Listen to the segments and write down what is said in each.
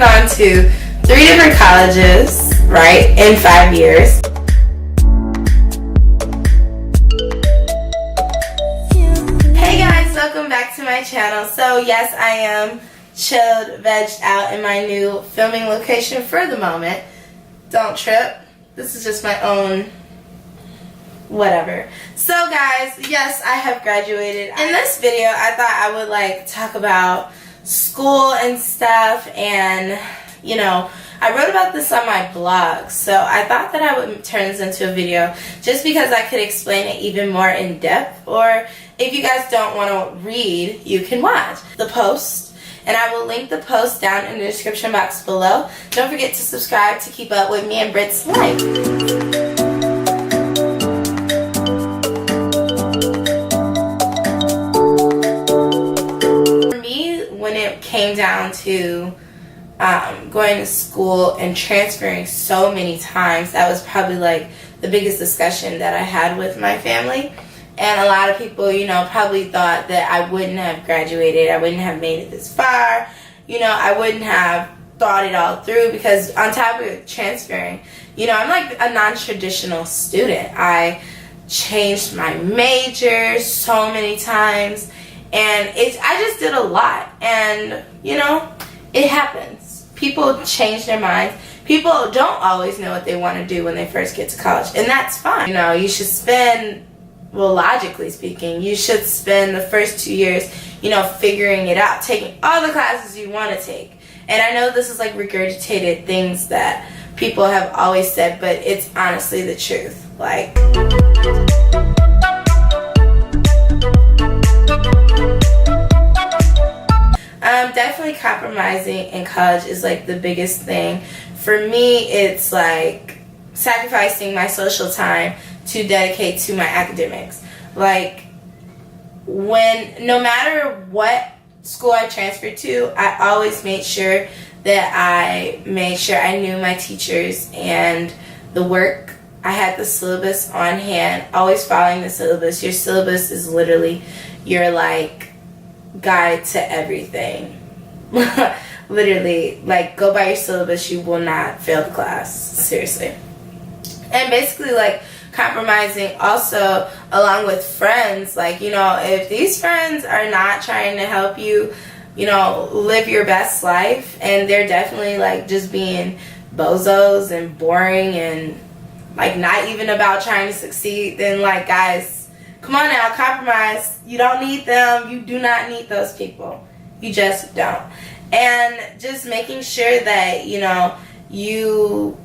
gone to 3 different colleges, right, in 5 years. Hey guys, welcome back to my channel. So yes, I am chilled, vegged out in my new filming location for the moment. Don't trip. This is just my own whatever. So guys, yes, I have graduated. In this video, I thought I would talk about school and stuff, and you know, I wrote about this on my blog, so I thought that I would turn this into a video just because I could explain it even more in depth, or if you guys don't want to read, you can watch the post, and I will link the post down in the description box below. Don't forget to subscribe to keep up with me and Brit's life. When it came down to going to school and transferring so many times, that was probably the biggest discussion that I had with my family. And a lot of people, you know, probably thought that I wouldn't have graduated, I wouldn't have made it this far, you know, I wouldn't have thought it all through, because on top of transferring, you know, I'm like a non-traditional student. I changed my major so many times. And I just did a lot, and you know, it happens. People change their minds. People don't always know what they want to do when they first get to college, and that's fine. You know, you should spend, well, logically speaking, you should spend the first 2 years, you know, figuring it out, taking all the classes you want to take. And I know this is regurgitated things that people have always said, but it's honestly the truth. Definitely compromising in college is the biggest thing. For me, it's sacrificing my social time to dedicate to my academics. No matter what school I transferred to, I always made sure that I knew my teachers and the work. I had the syllabus on hand, always following the syllabus. Your syllabus is literally your guide to everything. Literally, go by your syllabus, you will not fail the class, seriously. And basically compromising also along with friends. You know, if these friends are not trying to help you, you know, live your best life, and they're definitely just being bozos and boring and not even about trying to succeed, then guys, come on now, compromise. You don't need them. You do not need those people. You just don't. And just making sure that, you know, you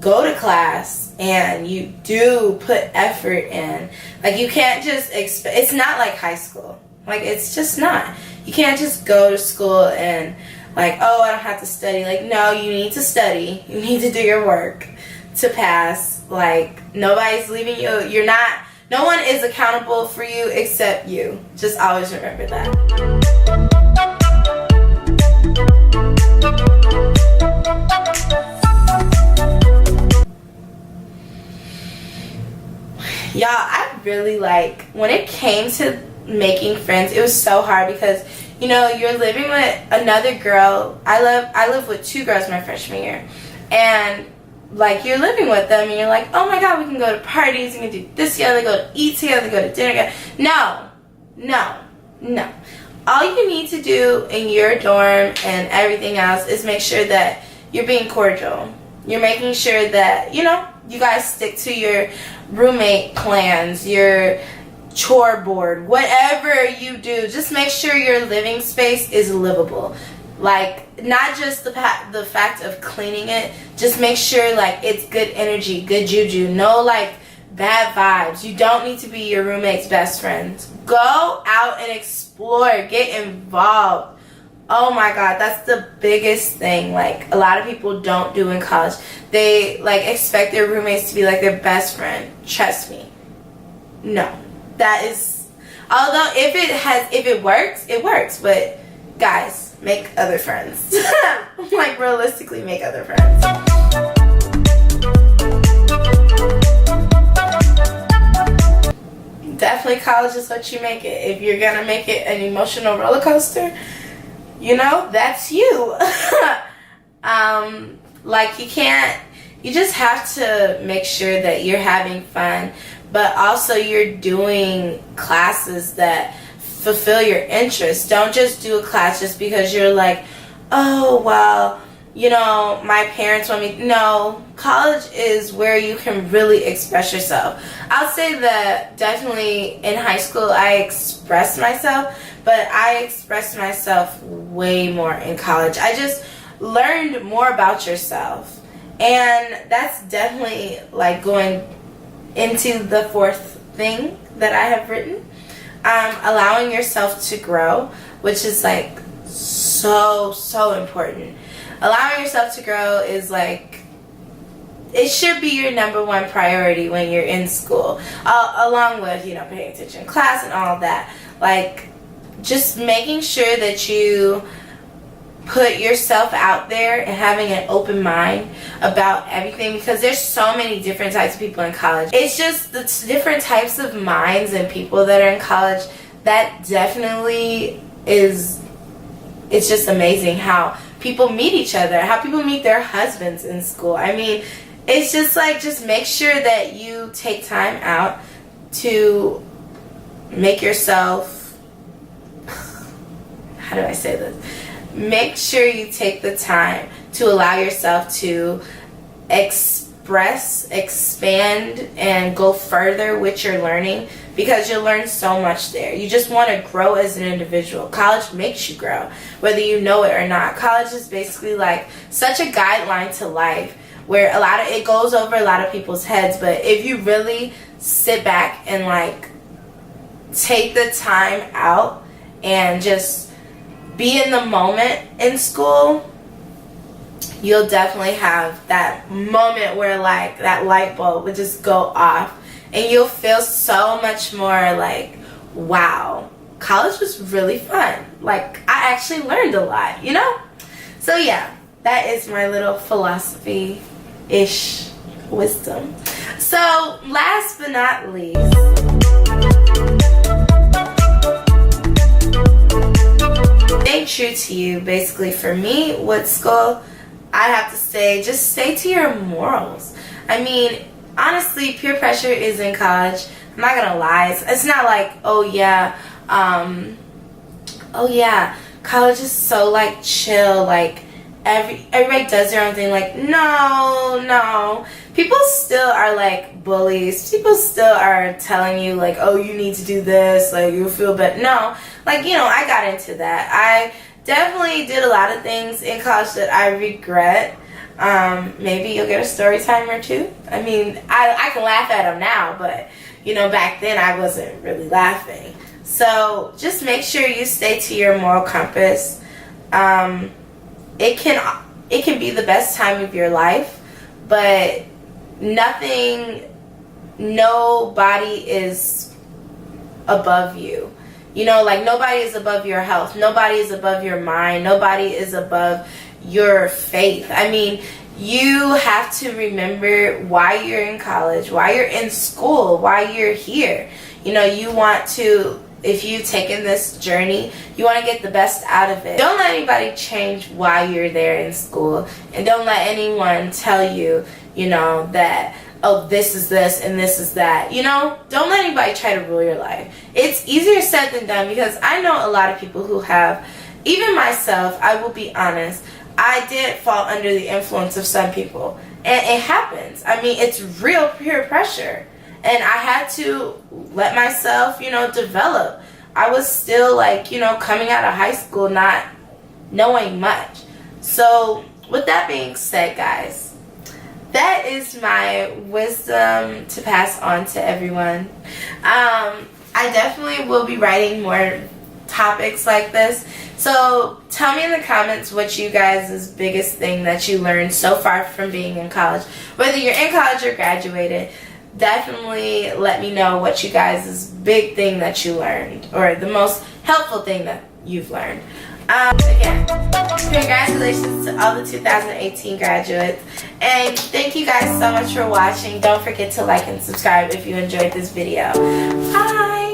go to class and you do put effort in. You can't just expect, it's not like high school. It's just not. You can't just go to school and oh, I don't have to study. No, you need to study. You need to do your work to pass. Nobody's leaving you. You're not, no one is accountable for you except you. Just always remember that. Y'all, I really when it came to making friends, it was so hard because, you know, you're living with another girl. I live with 2 girls my freshman year, and you're living with them, and you're oh my god, we can go to parties, we can do this together, go to eat together, go to dinner together. No. All you need to do in your dorm and everything else is make sure that you're being cordial. You're making sure that, you know, you guys stick to your roommate plans, your chore board, whatever you do. Just make sure your living space is livable. Not just the fact of cleaning it, just make sure it's good energy, good juju, no bad vibes. You don't need to be your roommate's best friends. Go out and explore, get involved. Oh my god, that's the biggest thing a lot of people don't do in college. They expect their roommates to be their best friend. Trust me, no. That is, although if it works, it works, but guys, make other friends. Realistically, make other friends. Definitely college is what you make it. If you're gonna make it an emotional roller coaster, you know, that's you. Like, you just have to make sure that you're having fun, but also you're doing classes that fulfill your interests. Don't just do a class just because you're like, oh, well, you know, my parents want me. No, college is where you can really express yourself. I'll say that definitely in high school I expressed myself, but I expressed myself way more in college. I just learned more about yourself. And that's definitely like going into the fourth thing that I have written. Allowing yourself to grow, which is like so important. Allowing yourself to grow is like, it should be your number one priority when you're in school, along with, you know, paying attention in class and all of that. Like, just making sure that you put yourself out there and having an open mind about everything, because there's so many different types of people in college. It's just the different types of minds and people that are in college that definitely is, it's just amazing how people meet each other, how people meet their husbands in school. I mean, it's just like, just make sure that you take time out to make yourself, how do I say this? Make sure you take the time to allow yourself to express, expand, and go further with your learning, because you'll learn so much there. You just want to grow as an individual. College makes you grow, whether you know it or not. College is basically like such a guideline to life, where it goes over a lot of people's heads, but if you really sit back and like take the time out and just be in the moment in school, you'll definitely have that moment where like that light bulb would just go off, and you'll feel so much more like, wow, college was really fun. Like, I actually learned a lot, you know? So yeah, that is my little philosophy-ish wisdom. So last but not least, stay true to you. Basically, for me with school, I have to say, just stay to your morals. I mean, honestly, peer pressure is in college. I'm not gonna lie. It's not like, oh yeah, college is so like chill, like everybody does their own thing. Like, no. People still are like bullies. People still are telling you like, oh, you need to do this, like you'll feel better. No, like, you know, I got into that. I definitely did a lot of things in college that I regret. Maybe you'll get a story time or two. I mean, I can laugh at them now, but you know, back then I wasn't really laughing. So just make sure you stay to your moral compass. It can be the best time of your life, but nobody is above you. You know, like, nobody is above your health. Nobody is above your mind. Nobody is above your faith. I mean, you have to remember why you're in college, why you're in school, why you're here. You know, you want to, if you've taken this journey, you want to get the best out of it. Don't let anybody change why you're there in school. And don't let anyone tell you, you know, that, oh, this is this and this is that. You know, don't let anybody try to rule your life. It's easier said than done, because I know a lot of people who have, even myself, I will be honest, I did fall under the influence of some people. And it happens. I mean, it's real peer pressure. And I had to let myself, you know, develop. I was still like, you know, coming out of high school not knowing much. So with that being said, guys, that is my wisdom to pass on to everyone. I definitely will be writing more topics like this. So tell me in the comments what you guys' biggest thing that you learned so far from being in college. Whether you're in college or graduated, definitely let me know what you guys' big thing that you learned, or the most helpful thing that you've learned. Again, congratulations to all the 2018 graduates, and thank you guys so much for watching. Don't forget to like and subscribe if you enjoyed this video. Bye!